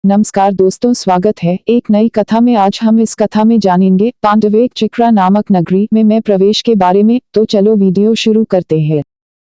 नमस्कार दोस्तों, स्वागत है एक नई कथा में। आज हम इस कथा में जानेंगे पांडव एक चिक्रा नामक नगरी में प्रवेश के बारे में। तो चलो वीडियो शुरू करते हैं।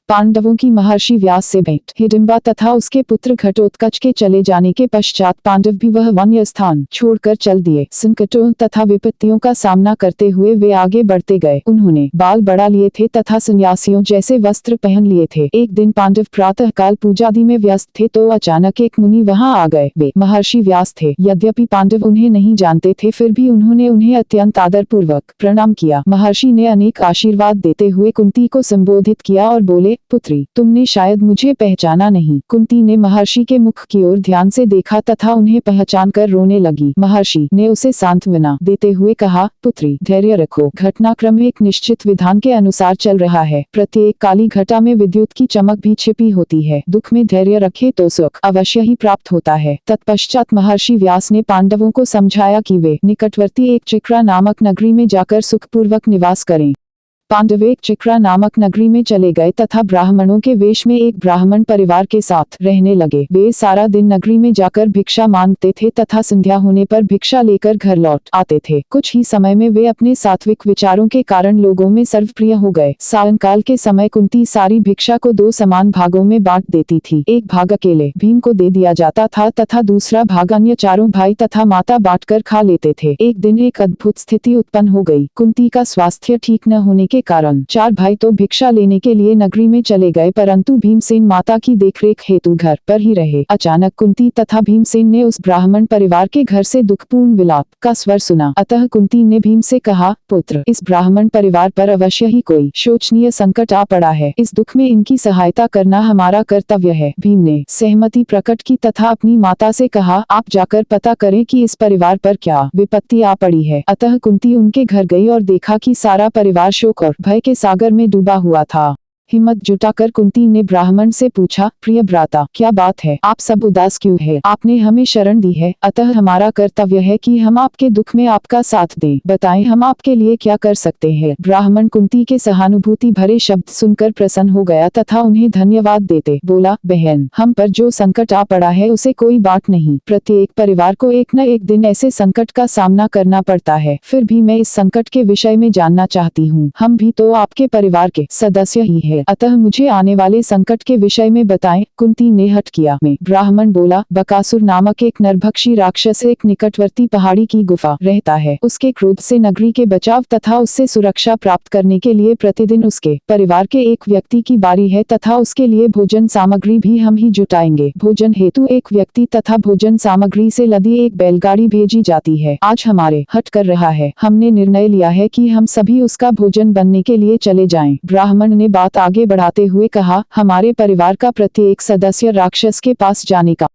पांडवों की महर्षि व्यास से भेंट। हिडिंबा तथा उसके पुत्र घटोत्कच के चले जाने के पश्चात पांडव भी वह वन्य स्थान छोड़कर चल दिए। संकटों तथा विपत्तियों का सामना करते हुए वे आगे बढ़ते गए। उन्होंने बाल बढ़ा लिए थे तथा सन्यासियों जैसे वस्त्र पहन लिए थे। एक दिन पांडव प्रातः काल पूजादि में व्यस्त थे तो अचानक एक मुनि वहां आ गए। वे महर्षि व्यास थे। यद्यपि पांडव उन्हें नहीं जानते थे, फिर भी उन्होंने उन्हें अत्यंत आदर पूर्वक प्रणाम किया। महर्षि ने अनेक आशीर्वाद देते हुए कुंती को संबोधित किया और बोले, पुत्री, तुमने शायद मुझे पहचाना नहीं। कुंती ने महर्षि के मुख की ओर ध्यान से देखा तथा उन्हें पहचानकर रोने लगी। महर्षि ने उसे सांत्वना देते हुए कहा, पुत्री, धैर्य रखो। घटनाक्रम एक निश्चित विधान के अनुसार चल रहा है। प्रत्येक काली घटा में विद्युत की चमक भी छिपी होती है। दुख में धैर्य रखे तो सुख अवश्य ही प्राप्त होता है। तत्पश्चात महर्षि व्यास ने पांडवों को समझाया कि वे निकटवर्ती एक चिक्रा नामक नगरी में जाकर सुखपूर्वक निवास करें। पांडव एक चिक्रा नामक नगरी में चले गए तथा ब्राह्मणों के वेश में एक ब्राह्मण परिवार के साथ रहने लगे। वे सारा दिन नगरी में जाकर भिक्षा मांगते थे तथा संध्या होने पर भिक्षा लेकर घर लौट आते थे। कुछ ही समय में वे अपने सात्विक विचारों के कारण लोगों में सर्वप्रिय हो गए। सायंकाल के समय कुंती सारी भिक्षा को 2 समान भागों में बांट देती थी। एक भाग अकेले भीम को दे दिया जाता था तथा दूसरा भाग अन्य चारों भाई तथा माता बांटकर खा लेते थे। एक दिन एक अद्भुत स्थिति उत्पन्न हो गई। कुंती का स्वास्थ्य ठीक न होने के कारण 4 भाई तो भिक्षा लेने के लिए नगरी में चले गए, परंतु भीमसेन माता की देखरेख हेतु घर पर ही रहे। अचानक कुंती तथा भीमसेन ने उस ब्राह्मण परिवार के घर से दुखपूर्ण विलाप का स्वर सुना। अतः कुंती ने भीम से कहा, पुत्र, इस ब्राह्मण परिवार पर अवश्य ही कोई शोचनीय संकट आ पड़ा है। इस दुख में इनकी सहायता करना हमारा कर्तव्य है। भीम ने सहमति प्रकट की तथा अपनी माता से कहा, आप जाकर पता करें कि इस परिवार पर क्या विपत्ति आ पड़ी है। अतः कुंती उनके घर गई और देखा कि सारा परिवार शोक और भय के सागर में डूबा हुआ था। हिम्मत जुटाकर कुंती ने ब्राह्मण से पूछा, प्रिय भ्राता, क्या बात है? आप सब उदास क्यों है? आपने हमें शरण दी है, अतः हमारा कर्तव्य है कि हम आपके दुख में आपका साथ दें। बताएं, हम आपके लिए क्या कर सकते हैं? ब्राह्मण कुंती के सहानुभूति भरे शब्द सुनकर प्रसन्न हो गया तथा उन्हें धन्यवाद देते बोला, बहन, हम पर जो संकट आ पड़ा है उसे कोई बात नहीं। प्रत्येक परिवार को एक न एक दिन ऐसे संकट का सामना करना पड़ता है। फिर भी मैं इस संकट के विषय में जानना चाहती हूँ। हम भी तो आपके परिवार के सदस्य ही है, अतः मुझे आने वाले संकट के विषय में बताएं। कुंती ने हठ किया। में ब्राह्मण बोला, बकासुर नामक एक नरभक्षी राक्षस एक निकटवर्ती पहाड़ी की गुफा रहता है। उसके क्रोध से नगरी के बचाव तथा उससे सुरक्षा प्राप्त करने के लिए प्रतिदिन उसके परिवार के एक व्यक्ति की बारी है तथा उसके लिए भोजन सामग्री भी हम ही जुटाएंगे। भोजन हेतु एक व्यक्ति तथा भोजन सामग्री से लदी एक बैलगाड़ी भेजी जाती है। आज हमारे हट कर रहा है। हमने निर्णय लिया है कि हम सभी उसका भोजन बनने के लिए चले जाएं। ब्राह्मण ने बात आगे बढ़ाते हुए कहा, हमारे परिवार का प्रत्येक सदस्य राक्षस के पास जाने का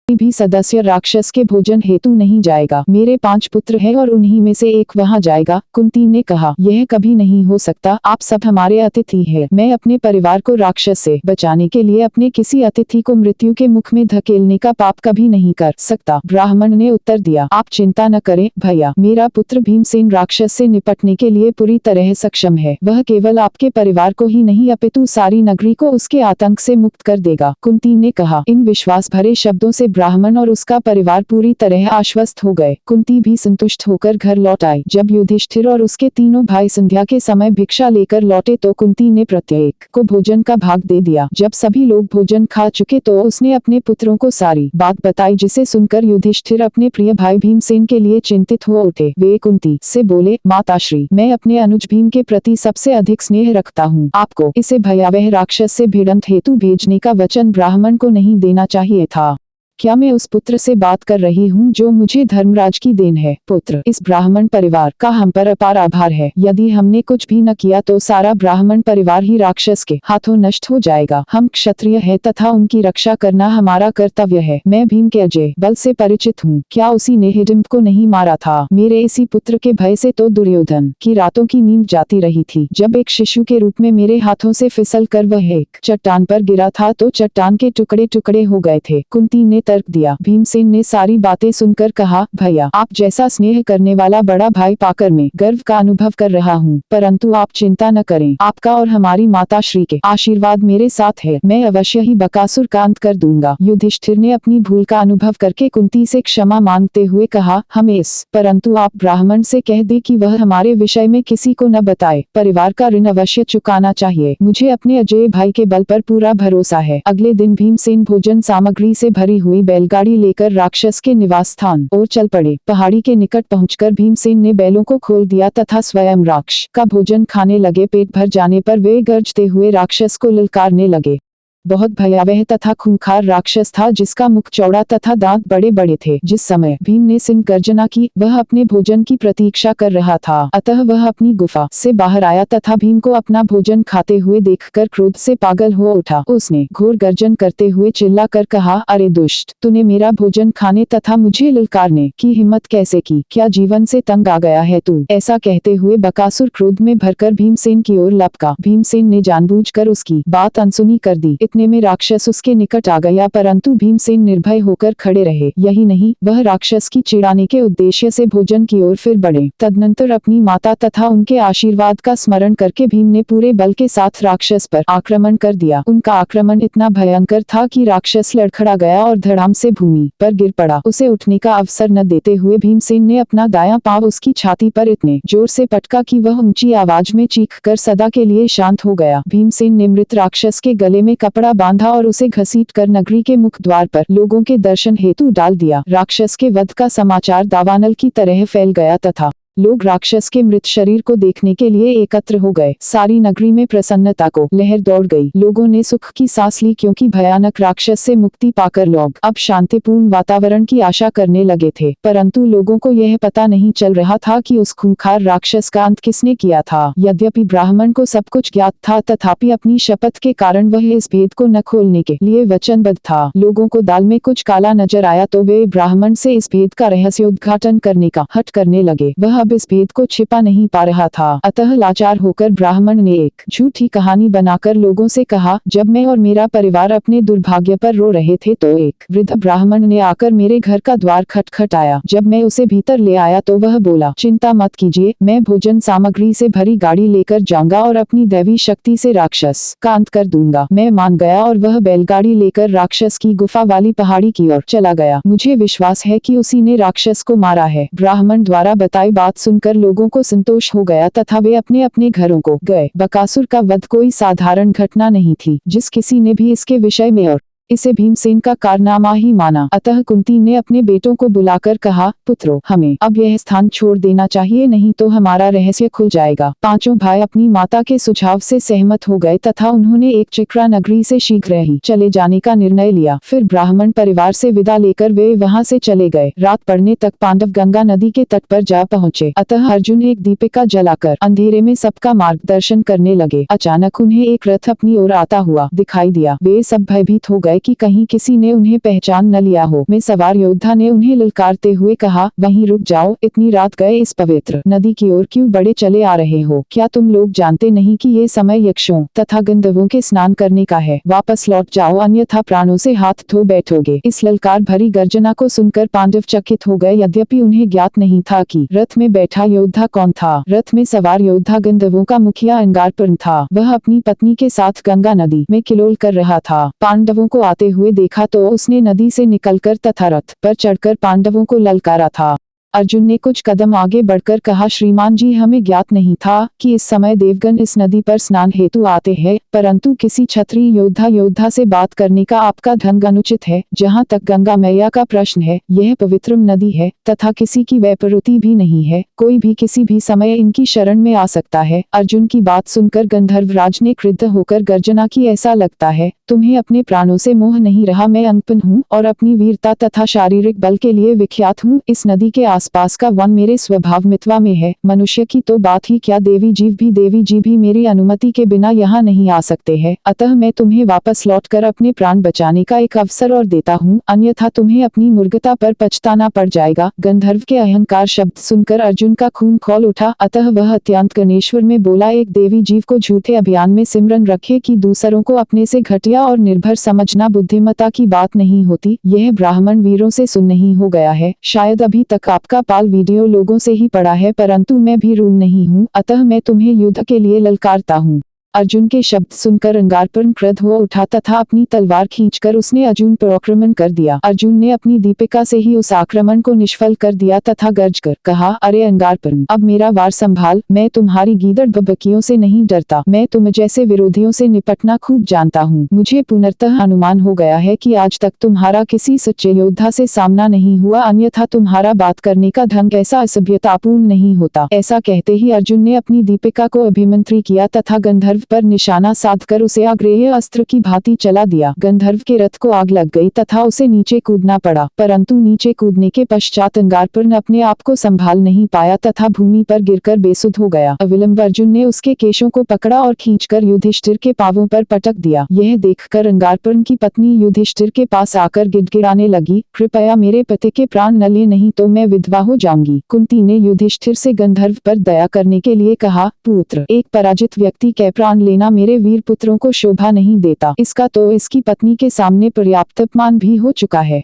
भी सदस्य राक्षस के भोजन हेतु नहीं जाएगा। मेरे 5 पुत्र हैं और उन्हीं में से एक वहां जाएगा। कुंती ने कहा, यह कभी नहीं हो सकता। आप सब हमारे अतिथि हैं। मैं अपने परिवार को राक्षस से बचाने के लिए अपने किसी अतिथि को मृत्यु के मुख में धकेलने का पाप कभी नहीं कर सकता। ब्राह्मण ने उत्तर दिया, आप चिंता न करें भैया, मेरा पुत्र भीमसेन राक्षस से निपटने के लिए पूरी तरह सक्षम है। वह केवल आपके परिवार को ही नहीं अपितु सारी नगरी को उसके आतंक से मुक्त कर देगा। कुंती ने कहा। इन विश्वास भरे शब्दों से ब्राह्मण और उसका परिवार पूरी तरह आश्वस्त हो गए। कुंती भी संतुष्ट होकर घर लौट आई। जब युधिष्ठिर और उसके तीनों भाई संध्या के समय भिक्षा लेकर लौटे तो कुंती ने प्रत्येक को भोजन का भाग दे दिया। जब सभी लोग भोजन खा चुके तो उसने अपने पुत्रों को सारी बात बताई, जिसे सुनकर युधिष्ठिर अपने प्रिय भाई भीमसेन के लिए चिंतित हो उठे। वे कुंती से बोले, माताश्री, मैं अपने अनुज भीम के प्रति सबसे अधिक स्नेह रखता हूँ। आपको इसे भयावह राक्षस से भिड़ंत हेतु भेजने का वचन ब्राह्मण को नहीं देना चाहिए था। क्या मैं उस पुत्र से बात कर रही हूँ जो मुझे धर्मराज की देन है? पुत्र, इस ब्राह्मण परिवार का हम पर अपार आभार है। यदि हमने कुछ भी न किया तो सारा ब्राह्मण परिवार ही राक्षस के हाथों नष्ट हो जाएगा। हम क्षत्रिय हैं तथा उनकी रक्षा करना हमारा कर्तव्य है। मैं भीम के अजय बल से परिचित हूँ। क्या उसी ने हिडिंब को नहीं मारा था? मेरे इसी पुत्र के भय से तो दुर्योधन की रातों की नींद जाती रही थी। जब एक शिशु के रूप में मेरे हाथों से फिसल कर वह एक चट्टान पर गिरा था तो चट्टान के टुकड़े टुकड़े हो गए थे। कुंती ने तर्क दिया। भीमसेन ने सारी बातें सुनकर कहा, भैया, आप जैसा स्नेह करने वाला बड़ा भाई पाकर मैं गर्व का अनुभव कर रहा हूँ, परंतु आप चिंता न करें, आपका और हमारी माता श्री के आशीर्वाद मेरे साथ है, मैं अवश्य ही बकासुर का अंत कर दूंगा। युधिष्ठिर ने अपनी भूल का अनुभव करके कुंती से क्षमा मांगते हुए कहा, हमें परंतु आप ब्राह्मण से कह दे कि वह हमारे विषय में किसी को न बताए, परिवार का ऋण अवश्य चुकाना चाहिए, मुझे अपने अजय भाई के बल पर पूरा भरोसा है। अगले दिन भीमसेन भोजन सामग्री से भरी हुई बैलगाड़ी लेकर राक्षस के निवास स्थान और चल पड़े। पहाड़ी के निकट पहुंचकर भीमसेन ने बैलों को खोल दिया तथा स्वयं राक्षस का भोजन खाने लगे। पेट भर जाने पर वे गरजते हुए राक्षस को ललकारने लगे। बहुत भयावह तथा खूंखार राक्षस था, जिसका मुख चौड़ा तथा दांत बड़े बड़े थे। जिस समय भीम ने सिंह गर्जना की, वह अपने भोजन की प्रतीक्षा कर रहा था, अतः वह अपनी गुफा से बाहर आया तथा भीम को अपना भोजन खाते हुए देखकर क्रोध से पागल हो उठा। उसने घोर गर्जन करते हुए चिल्लाकर कहा, अरे दुष्ट, तूने मेरा भोजन खाने तथा मुझे ललकारने की हिम्मत कैसे की? क्या जीवन से तंग आ गया है तू? ऐसा कहते हुए बकासुर क्रोध में भरकर भीमसेन की ओर लपका। भीमसेन ने जानबूझकर उसकी बात अनसुनी कर दी। इतने में राक्षस उसके निकट आ गया, परंतु भीमसेन निर्भय होकर खड़े रहे। यही नहीं, वह राक्षस की चिढ़ाने के उद्देश्य से भोजन की ओर फिर बढ़े। तदनंतर अपनी माता तथा उनके आशीर्वाद का स्मरण करके भीम ने पूरे बल के साथ राक्षस पर आक्रमण कर दिया। उनका आक्रमण इतना भयंकर था कि राक्षस लड़खड़ा गया और धड़ाम से भूमि पर गिर पड़ा। उसे उठने का अवसर न देते हुए भीमसेन ने अपना दायां पांव उसकी छाती पर इतने जोर से पटका कि वह ऊंची आवाज में चीखकर सदा के लिए शांत हो गया। भीमसेन ने मृत राक्षस के गले में कपड़ा बांधा और उसे घसीटकर नगरी के मुख द्वार पर लोगों के दर्शन हेतु डाल दिया। राक्षस के वध का समाचार दावानल की तरह फैल गया तथा लोग राक्षस के मृत शरीर को देखने के लिए एकत्र हो गए। सारी नगरी में प्रसन्नता को लहर दौड़ गई। लोगों ने सुख की सांस ली, क्योंकि भयानक राक्षस से मुक्ति पाकर लोग अब शांतिपूर्ण वातावरण की आशा करने लगे थे। परंतु लोगों को यह पता नहीं चल रहा था कि उस खूंखार राक्षस का अंत किसने किया था। यद्यपि ब्राह्मण को सब कुछ ज्ञात था, तथापि अपनी शपथ के कारण वह इस भेद को न खोलने के लिए वचनबद्ध था। लोगों को दाल में कुछ काला नजर आया तो वे ब्राह्मण से इस भेद का रहस्योद्घाटन करने का हठ करने लगे। वह अब इस भेद को छिपा नहीं पा रहा था, अतः लाचार होकर ब्राह्मण ने एक झूठी कहानी बनाकर लोगों से कहा, जब मैं और मेरा परिवार अपने दुर्भाग्य पर रो रहे थे तो एक वृद्ध ब्राह्मण ने आकर मेरे घर का द्वार खटखटाया। जब मैं उसे भीतर ले आया तो वह बोला, चिंता मत कीजिए, मैं भोजन सामग्री से भरी गाड़ी लेकर जाऊंगा और अपनी दैवी शक्ति से राक्षस का अंत कर दूंगा। मैं मान गया और वह बैलगाड़ी लेकर राक्षस की गुफा वाली पहाड़ी की ओर चला गया। मुझे विश्वास है कि उसी ने राक्षस को मारा है। ब्राह्मण द्वारा बताई बात सुनकर लोगों को संतोष हो गया तथा वे अपने अपने घरों को गए। बकासुर का वध कोई साधारण घटना नहीं थी। जिस किसी ने भी इसके विषय में और इसे भीमसेन का कारनामा ही माना। अतः कुंती ने अपने बेटों को बुलाकर कहा, पुत्रों, हमें अब यह स्थान छोड़ देना चाहिए, नहीं तो हमारा रहस्य खुल जाएगा। पांचों भाई अपनी माता के सुझाव से सहमत हो गए तथा उन्होंने एक चिक्रा नगरी से शीघ्र ही चले जाने का निर्णय लिया। फिर ब्राह्मण परिवार से विदा लेकर वे वहां से चले गए। रात पड़ने तक पांडव गंगा नदी के तट पर जा पहुंचे। अतः अर्जुन एक दीपिका जलाकर अंधेरे में सबका मार्गदर्शन करने लगे। अचानक उन्हें एक रथ अपनी ओर आता हुआ दिखाई दिया। वे सब भयभीत हो गए कि कहीं किसी ने उन्हें पहचान न लिया हो। में सवार योद्धा ने उन्हें ललकारते हुए कहा, वहीं रुक जाओ, इतनी रात गए इस पवित्र नदी की ओर क्यों बड़े चले आ रहे हो? क्या तुम लोग जानते नहीं कि ये समय यक्षों तथा गंधर्वों के स्नान करने का है? वापस लौट जाओ, अन्यथा प्राणों से हाथ धो बैठोगे। इस ललकार भरी गर्जना को सुनकर पांडव चकित हो गए, यद्यपि उन्हें ज्ञात नहीं था कि रथ में बैठा योद्धा कौन था। रथ में सवार योद्धा गंधर्वों का मुखिया अंगारपर्ण था। वह अपनी पत्नी के साथ गंगा नदी में किलोल कर रहा था। पांडवों को आते हुए देखा तो उसने नदी से निकलकर तथा रथ पर चढ़कर पांडवों को ललकारा था। अर्जुन ने कुछ कदम आगे बढ़कर कहा, श्रीमान जी, हमें ज्ञात नहीं था कि इस समय देवगण इस नदी पर स्नान हेतु आते हैं, परंतु किसी क्षत्रिय योद्धा से बात करने का आपका ढंग अनुचित है। जहाँ तक गंगा मैया का प्रश्न है, यह पवित्र नदी है तथा किसी की वैपरीत्य भी नहीं है। कोई भी किसी भी समय इनकी शरण में आ सकता है। अर्जुन की बात सुनकर गंधर्वराज ने क्रुद्ध होकर गर्जना की, ऐसा लगता है तुम्हें अपने प्राणों से मोह नहीं रहा। मैं अंगपन हूँ और अपनी वीरता तथा शारीरिक बल के लिए विख्यात हूँ। इस नदी के आसपास का वन मेरे स्वभाव मितवा में है। मनुष्य की तो बात ही क्या, देवी जीव भी मेरी अनुमति के बिना यहाँ नहीं आ सकते हैं। अतः मैं तुम्हें वापस लौटकर अपने प्राण बचाने का एक अवसर और देता हूँ, अन्यथा तुम्हें अपनी मूर्खता पर पछताना पड़ जाएगा। गंधर्व के अहंकार शब्द सुनकर अर्जुन का खून खौल उठा, अतः वह अत्यंत गणेश्वर में बोला, एक देवी जीव को झूठे अभियान में सिमरन रखे कि दूसरों को अपने से घटिया और निर्भर समझना बुद्धिमत्ता की बात नहीं होती। यह ब्राह्मण वीरों से सुन नहीं हो गया है। शायद अभी तक आपका पाल वीडियो लोगों से ही पड़ा है, परंतु मैं भी रूम नहीं हूँ, अतः मैं तुम्हें युद्ध के लिए ललकारता हूँ। अर्जुन के शब्द सुनकर अंगारपर्ण क्रुद्ध हो उठा तथा अपनी तलवार खींचकर उसने अर्जुन पर आक्रमण कर दिया। अर्जुन ने अपनी दीपिका से ही उस आक्रमण को निष्फल कर दिया तथा गर्ज कर कहा, अरे अंगारपर्ण, अब मेरा वार संभाल। मैं तुम्हारी गीदड़ बबकियों से नहीं डरता, मैं तुम जैसे विरोधियों से निपटना खूब जानता हूँ। मुझे पुनर्तः अनुमान हो गया है कि आज तक तुम्हारा किसी सच्चे योद्धा से सामना नहीं हुआ, अन्यथा तुम्हारा बात करने का ढंग ऐसा असभ्यतापूर्ण नहीं होता। ऐसा कहते ही अर्जुन ने अपनी दीपिका को अभिमंत्री किया तथा गंधर्व पर निशाना साधकर उसे आग्नेय अस्त्र की भांति चला दिया। गंधर्व के रथ को आग लग गई तथा उसे नीचे कूदना पड़ा, परंतु नीचे कूदने के पश्चात अंगारपर्ण अपने आप को संभाल नहीं पाया तथा भूमि पर गिरकर बेसुध हो गया। अविलंब अर्जुन ने उसके केशों को पकड़ा और खींचकर युधिष्ठिर के पांवों पर पटक दिया। यह देखकर अंगारपर्ण की पत्नी युधिष्ठिर के पास आकर गिड़गिड़ाने लगी, कृपया मेरे पति के प्राण न ले, नहीं तो मैं विधवा हो जाऊंगी। कुंती ने युधिष्ठिर से गंधर्व पर दया करने के लिए कहा, पुत्र, एक पराजित व्यक्ति के प्राण लेना मेरे वीर पुत्रों को शोभा नहीं देता। इसका तो इसकी पत्नी के सामने पर्याप्त अपमान भी हो चुका है।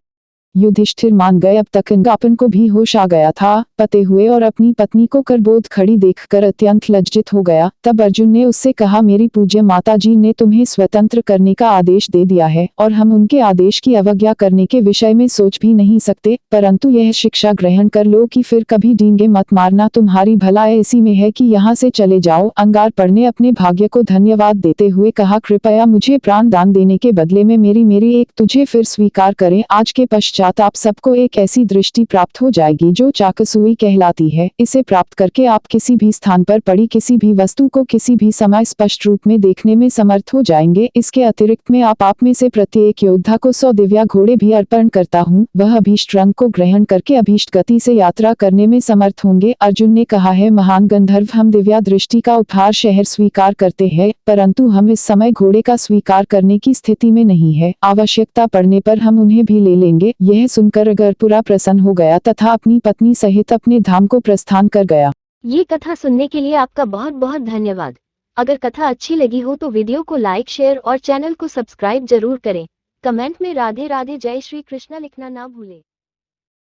युधिष्ठिर मान गए। अब तक अंगारपर्ण को भी होश आ गया था। पते हुए और अपनी पत्नी को करबोध खड़ी देखकर अत्यंत लज्जित हो गया। तब अर्जुन ने उससे कहा, मेरी पूज्य माताजी ने तुम्हें स्वतंत्र करने का आदेश दे दिया है और हम उनके आदेश की अवज्ञा करने के विषय में सोच भी नहीं सकते, परंतु यह शिक्षा ग्रहण कर लो कि फिर कभी डींगे मत मारना। तुम्हारी भलाई इसी में है कि यहाँ से चले जाओ। अंगारपर्ण ने अपने भाग्य को धन्यवाद देते हुए कहा, कृपया मुझे प्राण दान देने के बदले में मेरी एक तुझे फिर स्वीकार करें। आज के पश्चात आप सबको एक ऐसी दृष्टि प्राप्त हो जाएगी जो चाकसुई कहलाती है। इसे प्राप्त करके आप किसी भी स्थान पर पड़ी किसी भी वस्तु को किसी भी समय स्पष्ट रूप में देखने में समर्थ हो जाएंगे। इसके अतिरिक्त मैं आप में से प्रत्येक योद्धा को 100 दिव्या घोड़े भी अर्पण करता हूँ। वह अभीष्ट रंग को ग्रहण करके अभीष्ट गति से यात्रा करने में समर्थ होंगे। अर्जुन ने कहा है, महान गंधर्व, हम दिव्या दृष्टि का उपहार शहर स्वीकार करते हैं, परंतु हम इस समय घोड़े का स्वीकार करने की स्थिति में नहीं है। आवश्यकता पड़ने पर हम उन्हें भी ले लेंगे। यह सुनकर अगरपुरा प्रसन्न हो गया तथा अपनी पत्नी सहित अपने धाम को प्रस्थान कर गया। ये कथा सुनने के लिए आपका बहुत बहुत धन्यवाद। अगर कथा अच्छी लगी हो तो वीडियो को लाइक, शेयर और चैनल को सब्सक्राइब जरूर करें। कमेंट में राधे राधे जय श्री कृष्णा लिखना ना भूलें।